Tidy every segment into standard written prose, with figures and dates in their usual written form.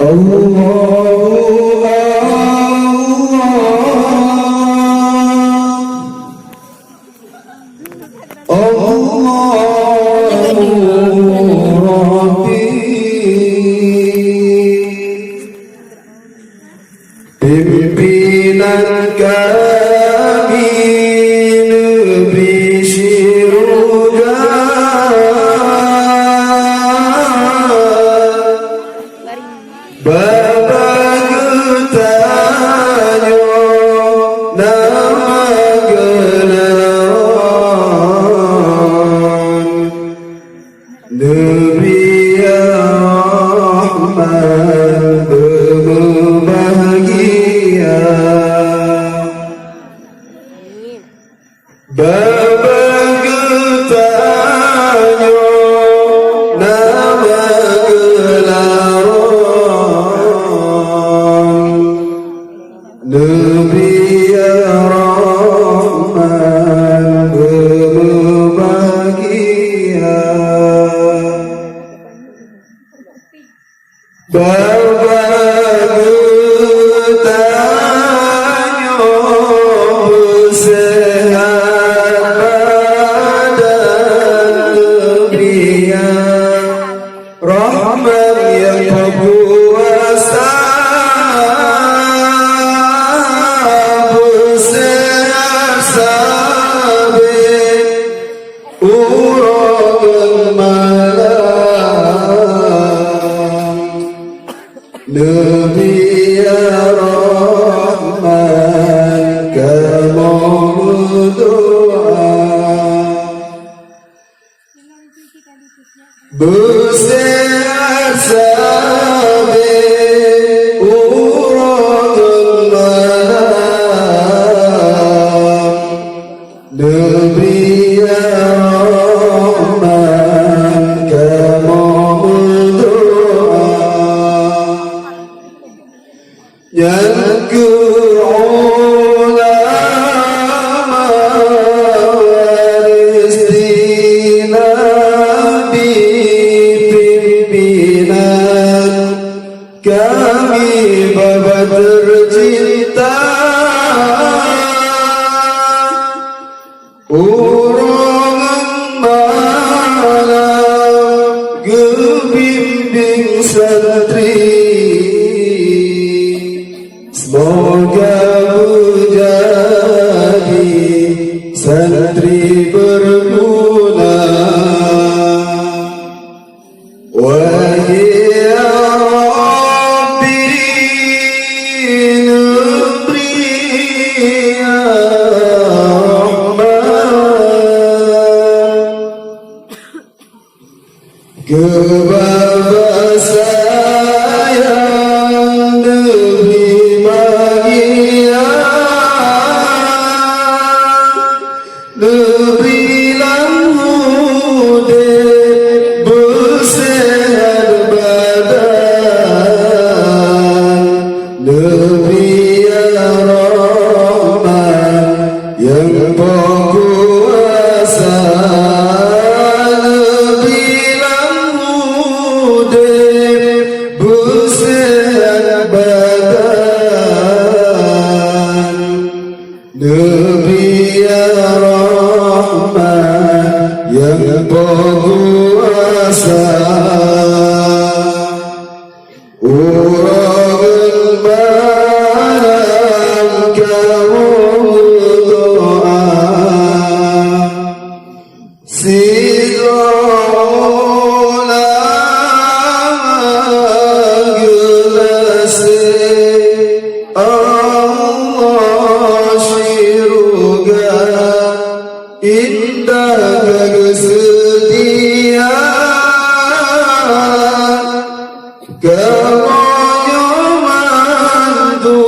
Allahu pimpinan kami negeri Syurga, Bapa getanyo nama gelaran Nabi Rahman berbahagia, Bapa getanyo nama gelaran Nabi Rahman berbahagia, Bapa getanyo sehat badan lebihan, Rahman yang berkuasa bersehat sabit urang malam Nabi Rahman kamu berdoa bersehat sabit urang malam Nabi Rahman kamu berdoa yang ulama waris Nabi pimpinan kami Bapa tercinta urang malam gebimbing santri, semoga menjadi santri berguna. Wahai Rabbi negeri Rahman, ke bapa sayang negeri bahagia, negeri langhude bersehat badan, negeri Rahman yang berkuasa, negeri langhude bersehat badan, Nabi Rahman yang berkuasa, urang malam kamu berdoa, silola gelase Allah syurga indah kesetia kamu mantu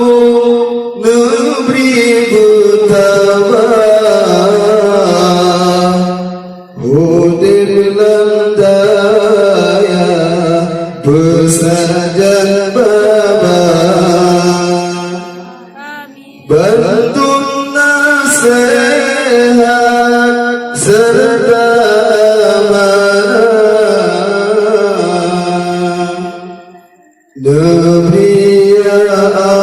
negeri bertabah hudir landaya bersajan baba bantu nasihat serta amanah Nabi ya